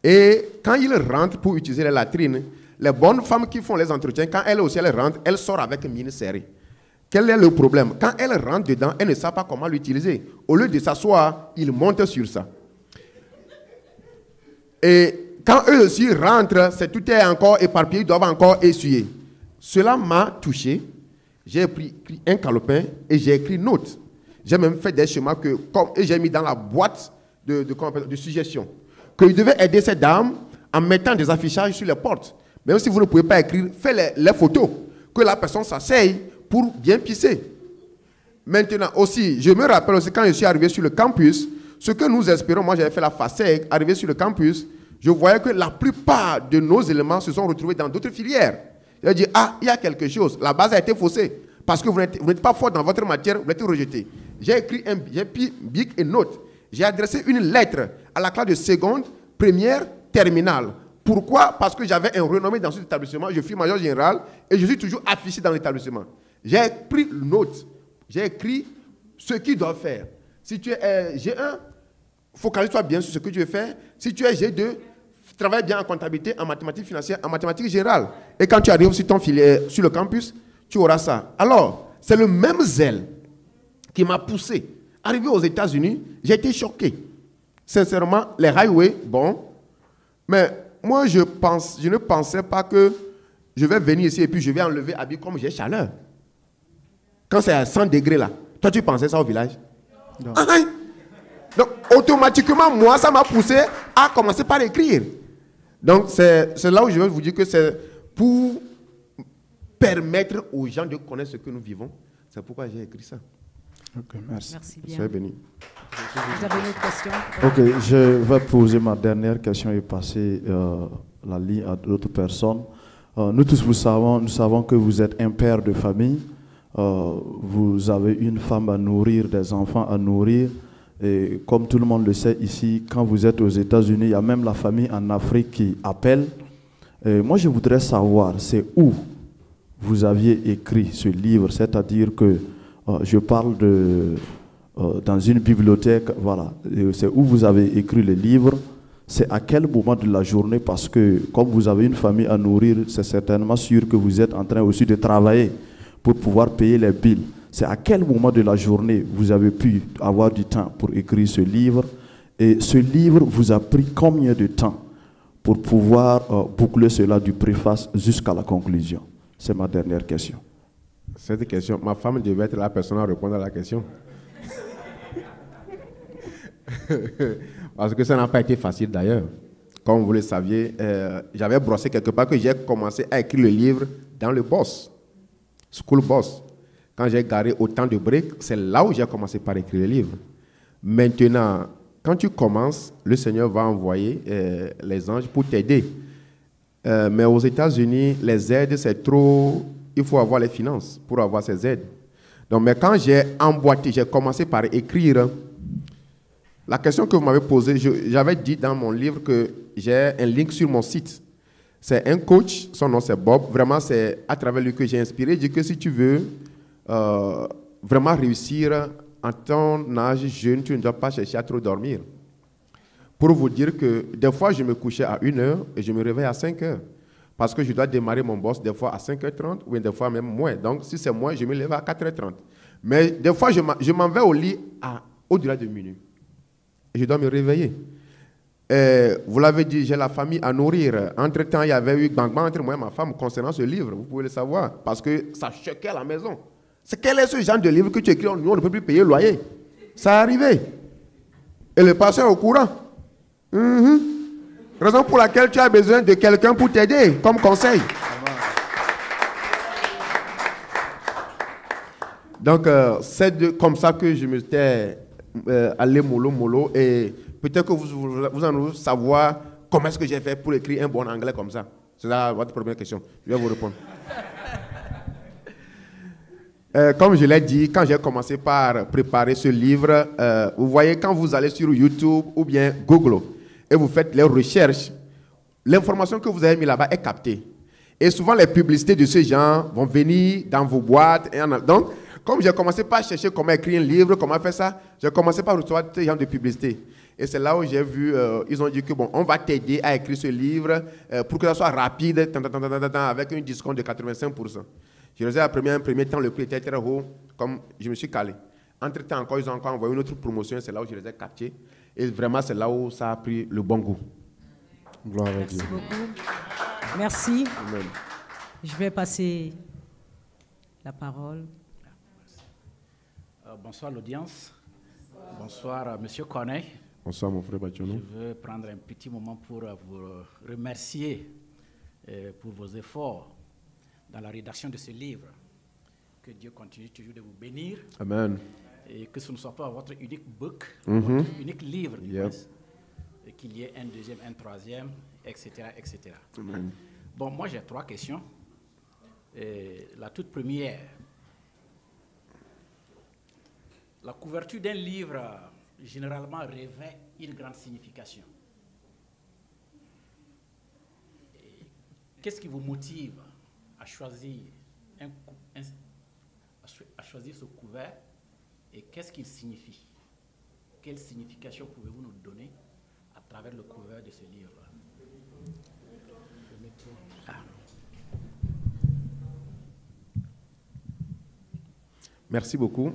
Et quand ils rentrent pour utiliser les latrines, les bonnes femmes qui font les entretiens, quand elles aussi elles rentrent, elles sortent avec une mine serrée. Quel est le problème? Quand elles rentrent dedans, elles ne savent pas comment l'utiliser. Au lieu de s'asseoir, ils montent sur ça. Et quand eux aussi rentrent, tout est encore éparpillé, ils doivent encore essuyer. Cela m'a touché. J'ai pris un calepin et j'ai écrit note. J'ai même fait des schémas et j'ai mis dans la boîte de suggestions. Qu'ils devaient aider ces dames en mettant des affichages sur les portes. Même si vous ne pouvez pas écrire, faites les photos. Que la personne s'asseye pour bien pisser. Maintenant aussi, je me rappelle aussi quand je suis arrivé sur le campus, ce que nous espérons, moi j'avais fait la FASEG, arrivé sur le campus, je voyais que la plupart de nos éléments se sont retrouvés dans d'autres filières. J'ai dit, il y a quelque chose, la base a été faussée, parce que vous n'êtes pas fort dans votre matière, vous êtes rejeté. J'ai pris bic et note, j'ai adressé une lettre à la classe de seconde, première, terminale. Pourquoi? Parce que j'avais un renommé dans cet établissement, je suis major général et je suis toujours affiché dans l'établissement. J'ai pris note, j'ai écrit ce qu'ils doivent faire. Si tu es G1, focalise-toi bien sur ce que tu veux faire. Si tu es G2, travaille bien en comptabilité, en mathématiques financières, en mathématiques générales. Et quand tu arrives sur ton filet, sur le campus, tu auras ça. Alors, c'est le même zèle qui m'a poussé. Arrivé aux États-Unis, j'ai été choqué. Sincèrement, les highways, bon, mais moi, je ne pensais pas que je vais venir ici et puis je vais enlever habit comme j'ai chaleur. Quand c'est à 100 degrés là, toi tu pensais ça au village? Non. Donc, automatiquement, moi, ça m'a poussé à commencer par écrire. Donc, c'est là où je veux vous dire que c'est pour permettre aux gens de connaître ce que nous vivons. C'est pourquoi j'ai écrit ça.
Ok, merci.
Merci bien.
Soyez bénis.
Vous avez une autre question?
Ok, je vais poser ma dernière question et passer la ligne à d'autres personnes. Nous tous, nous savons que vous êtes un père de famille. Vous avez une femme à nourrir, des enfants à nourrir. Et comme tout le monde le sait ici, quand vous êtes aux États-Unis, il y a même la famille en Afrique qui appelle. Et moi, je voudrais savoir, c'est où vous aviez écrit ce livre, c'est-à-dire que je parle dans une bibliothèque, voilà, c'est où vous avez écrit le livre, c'est à quel moment de la journée, parce que comme vous avez une famille à nourrir, c'est certainement sûr que vous êtes en train aussi de travailler pour pouvoir payer les billes. C'est à quel moment de la journée vous avez pu avoir du temps pour écrire ce livre, et ce livre vous a pris combien de temps pour pouvoir boucler cela du préface jusqu'à la conclusion? C'est ma dernière question.
Cette question, ma femme devait être la personne à répondre à la question. Parce que ça n'a pas été facile d'ailleurs. Comme vous le saviez, j'avais brossé quelque part que j'ai commencé à écrire le livre dans le boss, School Boss. Quand j'ai garé autant de briques, c'est là où j'ai commencé par écrire le livre. Maintenant, quand tu commences, le Seigneur va envoyer les anges pour t'aider. Mais aux États-Unis, les aides, c'est trop... Il faut avoir les finances pour avoir ces aides. Donc, mais quand j'ai emboîté, j'ai commencé par écrire. La question que vous m'avez posée, j'avais dit dans mon livre que j'ai un link sur mon site. C'est un coach, son nom c'est Bob. Vraiment, c'est à travers lui que j'ai inspiré. Il dit que si tu veux vraiment réussir en ton âge jeune, tu ne dois pas chercher à trop dormir. Pour vous dire que des fois, je me couchais à 1h et je me réveille à 5h. Parce que je dois démarrer mon boss des fois à 5h30 ou des fois même moins. Donc, si c'est moins, je me lève à 4h30. Mais des fois, je m'en vais au lit au-delà de minuit. Et je dois me réveiller. Vous l'avez dit, j'ai la famille à nourrir. Entre-temps, il y avait eu bang-bang entre moi et ma femme concernant ce livre. Vous pouvez le savoir. Parce que ça choquait à la maison. Quel est ce genre de livre que tu écris? Nous, on ne peut plus payer le loyer. Ça est arrivé. Et le pasteur est au courant. Raison pour laquelle tu as besoin de quelqu'un pour t'aider, comme conseil. Donc, c'est comme ça que je me suis allé mollo. Et peut-être que vous en voulez savoir comment est-ce que j'ai fait pour écrire un bon anglais comme ça. C'est là votre première question. Je vais vous répondre. Comme je l'ai dit, quand j'ai commencé par préparer ce livre, vous voyez, quand vous allez sur YouTube ou bien Google et vous faites les recherches, l'information que vous avez mis là-bas est captée. Et souvent, les publicités de ces gens vont venir dans vos boîtes. Donc, comme j'ai commencé par chercher comment écrire un livre, comment faire ça, j'ai commencé par recevoir ces gens de publicité. Et c'est là où j'ai vu, ils ont dit que bon, on va t'aider à écrire ce livre pour que ça soit rapide, avec un discount de 85%. Je les ai appris un premier temps, le prix était très haut, comme je me suis calé. Entre-temps, encore, ils ont encore envoyé une autre promotion, c'est là où je les ai captés. Et vraiment, c'est là où ça a pris le bon goût.
Gloire à Dieu.
Merci beaucoup. Merci.
Amen.
Je vais passer la parole.
Bonsoir l'audience. Bonsoir Monsieur Corneille.
Bonsoir mon frère Bachiono.
Je veux prendre un petit moment pour vous remercier pour vos efforts dans la rédaction de ce livre. Que Dieu continue toujours de vous bénir.
Amen.
Et que ce ne soit pas votre unique book, votre unique livre, et qu'il y ait un deuxième, un troisième, etc. etc.
Amen.
Bon, moi j'ai 3 questions. La toute première, la couverture d'un livre généralement revêt une grande signification. Qu'est-ce qui vous motive à choisir, à choisir ce couvert et qu'est-ce qu'il signifie? Quelle signification pouvez-vous nous donner à travers le couvert de ce livre?
Merci beaucoup.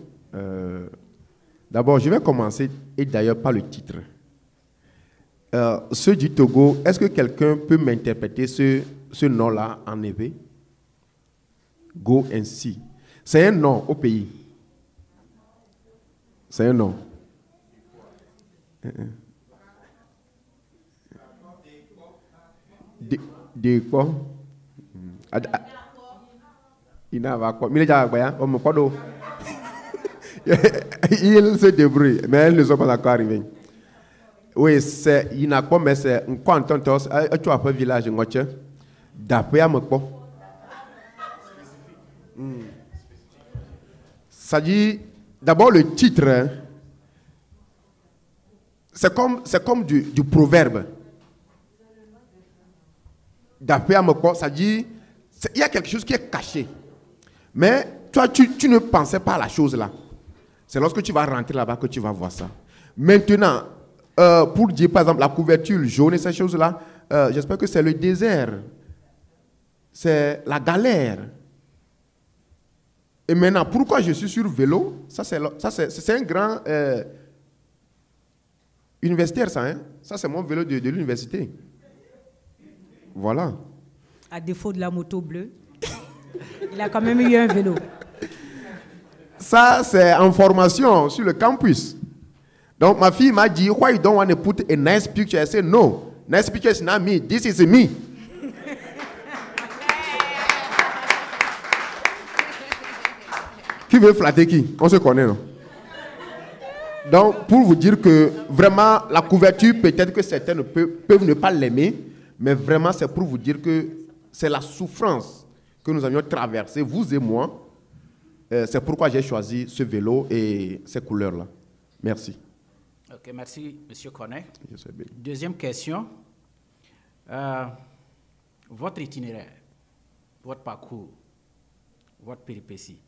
D'abord, je vais commencer, et d'ailleurs par le titre. Ceux du Togo, est-ce que quelqu'un peut m'interpréter ce nom-là en hébreu? Go ainsi. C'est un nom au pays. C'est un nom. De quoi? Il n'a pas quoi. Il se débrouille, mais elles ne sont pas encore arrivées. Oui, c'est il n'a pas, mais c'est un quantum tos. Tu as fait village en Oche. D'après à Mokpo. Ça dit, d'abord le titre, hein, c'est comme du proverbe. D'après à Mokpo, ça dit, il y a quelque chose qui est caché. Mais toi, tu ne pensais pas à la chose là. C'est lorsque tu vas rentrer là-bas que tu vas voir ça. Maintenant, pour dire par exemple la couverture jaune et ces choses-là, j'espère que c'est le désert. C'est la galère. Et maintenant, pourquoi je suis sur vélo? Ça, c'est un grand universitaire, ça. Hein? Ça, c'est mon vélo de l'université. Voilà.
À défaut de la moto bleue, il a quand même eu un vélo.
Ça, c'est en formation sur le campus. Donc, ma fille m'a dit, why you don't want to put a nice picture? I said, no. Nice picture is not me. This is me. Qui veut flatter qui? On se connaît, non? Donc, pour vous dire que vraiment, la couverture, peut-être que certains peuvent ne pas l'aimer, mais vraiment, c'est pour vous dire que c'est la souffrance que nous avions traversée, vous et moi. C'est pourquoi j'ai choisi ce vélo et ces couleurs-là. Merci.
Ok, merci, M. Corneille. Deuxième question. Votre itinéraire, votre parcours, votre péripétie.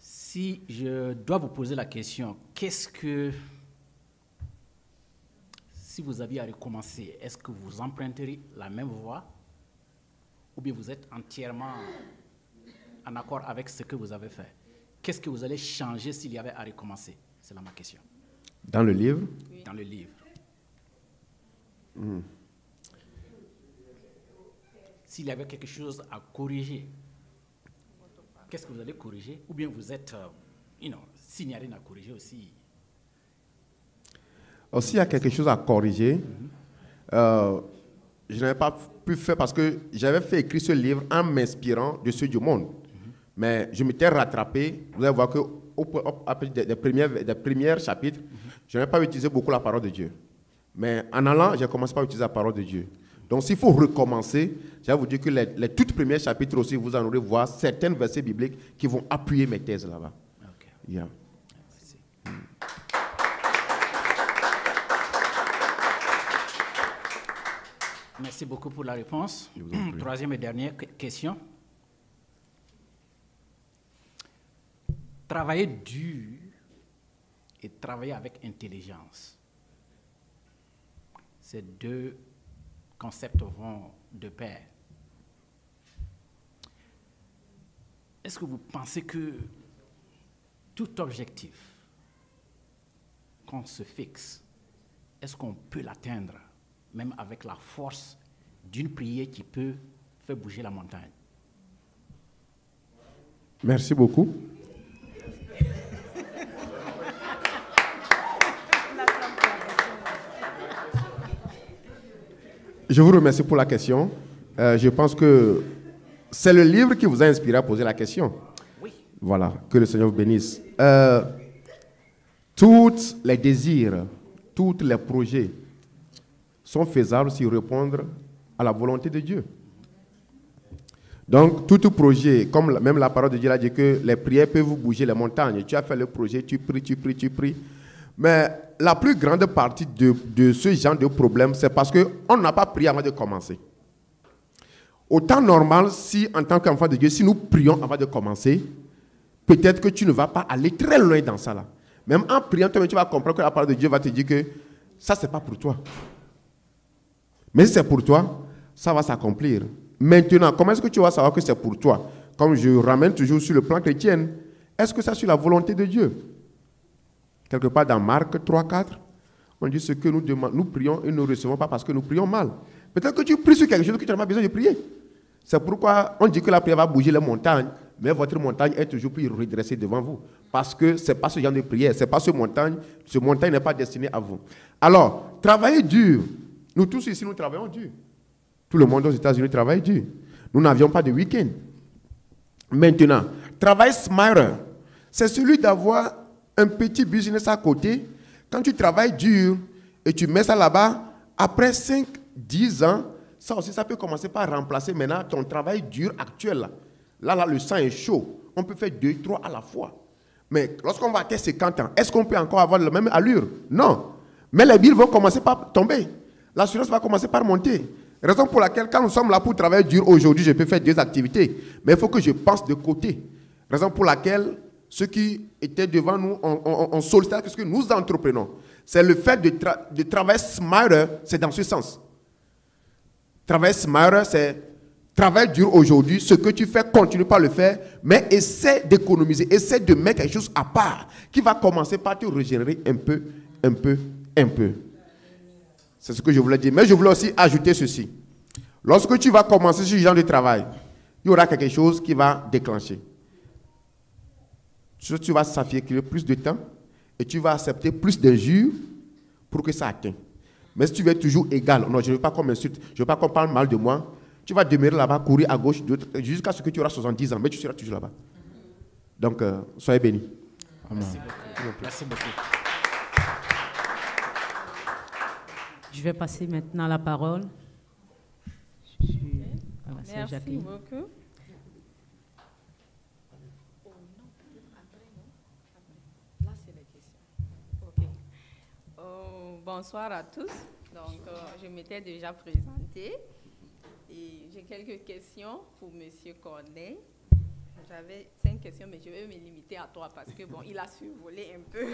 Si je dois vous poser la question, si vous aviez à recommencer, est-ce que vous emprunteriez la même voie ou bien vous êtes entièrement en accord avec ce que vous avez fait? Qu'est-ce que vous allez changer s'il y avait à recommencer? C'est là ma question.
Dans le livre?
Oui. Dans le livre. S'il y avait quelque chose à corriger, qu'est-ce que vous allez corriger? Ou bien vous êtes, s'il n'y a rien à corriger aussi.
S'il y a quelque chose à corriger, je n'avais pas pu faire parce que j'avais fait écrire ce livre en m'inspirant de ceux du monde. Mais je m'étais rattrapé. Vous allez voir que des premiers chapitres, je n'avais pas utilisé beaucoup la parole de Dieu. Mais en allant, j'ai commencé par utiliser la parole de Dieu. Donc s'il faut recommencer, je vais vous dire que les tout premiers chapitres aussi, vous en aurez voir certains versets bibliques qui vont appuyer mes thèses là-bas.
Okay.
Yeah.
Merci beaucoup pour la réponse. Troisième et dernière question. Travailler dur et travailler avec intelligence. Ces deux concepts vont de pair. Est-ce que vous pensez que tout objectif qu'on se fixe, est-ce qu'on peut l'atteindre même avec la force d'une prière qui peut faire bouger la montagne?
Merci beaucoup. Je vous remercie pour la question. Je pense que c'est le livre qui vous a inspiré à poser la question.
Oui.
Voilà, que le Seigneur vous bénisse. Tous les désirs, tous les projets sont faisables s'ils répondent à la volonté de Dieu. Donc, tout projet, comme même la parole de Dieu a dit que les prières peuvent bouger les montagnes. Tu as fait le projet, tu pries. Mais la plus grande partie de ce genre de problème, c'est parce qu'on n'a pas prié avant de commencer. Au temps normal, si en tant qu'enfant de Dieu, si nous prions avant de commencer, peut-être que tu ne vas pas aller très loin dans ça là. Même en priant, tu vas comprendre que la parole de Dieu va te dire que ça, ce n'est pas pour toi. Mais si c'est pour toi, ça va s'accomplir. Maintenant, comment est-ce que tu vas savoir que c'est pour toi? Comme je ramène toujours sur le plan chrétien, est-ce que ça c'est la volonté de Dieu? Quelque part dans Marc 3, 4, on dit ce que nous demandons, nous prions et nous ne recevons pas parce que nous prions mal. Peut-être que tu pries sur quelque chose que tu n'as pas besoin de prier. C'est pourquoi on dit que la prière va bouger les montagnes, mais votre montagne est toujours plus redressée devant vous. Parce que ce n'est pas ce genre de prière, ce n'est pas ce montagne n'est pas destiné à vous. Alors, travailler dur. Nous tous ici, nous travaillons dur. Tout le monde aux États-Unis travaille dur. Nous n'avions pas de week-end. Maintenant, travail smarter, c'est celui d'avoir un petit business à côté. Quand tu travailles dur et tu mets ça là-bas, après 5, 10 ans, ça aussi, ça peut commencer par remplacer maintenant ton travail dur actuel. Là, le sang est chaud. On peut faire 2, 3 à la fois. Mais lorsqu'on va atteindre 50 ans, est-ce qu'on peut encore avoir la même allure? Non. Mais les billes vont commencer par tomber. L'assurance va commencer par monter. Raison pour laquelle, quand nous sommes là pour travailler dur aujourd'hui, je peux faire 2 activités. Mais il faut que je pense de côté. Raison pour laquelle ceux qui étaient devant nous, on sollicite ce que nous entreprenons. C'est le fait de travailler smarter, c'est dans ce sens. Travailler smarter, c'est travailler dur aujourd'hui. Ce que tu fais, continue pas à le faire, mais essaie d'économiser, essaie de mettre quelque chose à part qui va commencer par te régénérer un peu. C'est ce que je voulais dire. Mais je voulais aussi ajouter ceci. Lorsque tu vas commencer ce genre de travail, il y aura quelque chose qui va déclencher. Tu vas sacrifier plus de temps et tu vas accepter plus d'injures pour que ça atteigne. Mais si tu veux être toujours égal, non, je ne veux pas qu'on m'insulte, je ne veux pas qu'on parle mal de moi, tu vas demeurer là-bas, courir à gauche, jusqu'à ce que tu auras 70 ans, mais tu seras toujours là-bas. Donc, soyez bénis.
Merci beaucoup. Merci beaucoup.
Je vais passer maintenant la parole.
Merci beaucoup. Là, c'est les questions. OK. Bonsoir à tous. Donc, je m'étais déjà présentée et j'ai quelques questions pour M. Corneille. J'avais 5 questions, mais je vais me limiter à 3 parce que, bon, il a survolé un peu.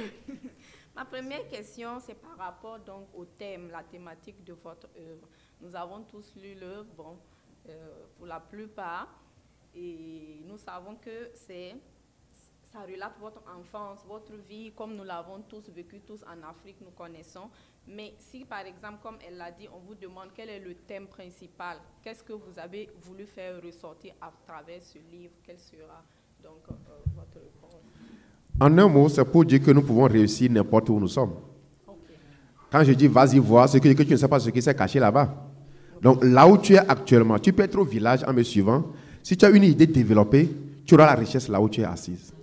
Ma première question, c'est par rapport donc au thème, la thématique de votre œuvre. Nous avons tous lu l'œuvre. Bon, pour la plupart. Et nous savons que ça relate votre enfance, votre vie, comme nous l'avons tous vécu, tous en Afrique, nous connaissons. Mais si, par exemple, comme elle l'a dit, on vous demande quel est le thème principal, qu'est-ce que vous avez voulu faire ressortir à travers ce livre, quelle sera donc votre réponse?
En un mot, c'est pour dire que nous pouvons réussir n'importe où nous sommes. Quand je dis vas-y voir, c'est que tu ne sais pas ce qui s'est caché là-bas. Donc là où tu es actuellement, tu peux être au village en me suivant. Si tu as une idée développée, tu auras la richesse là où tu es assise.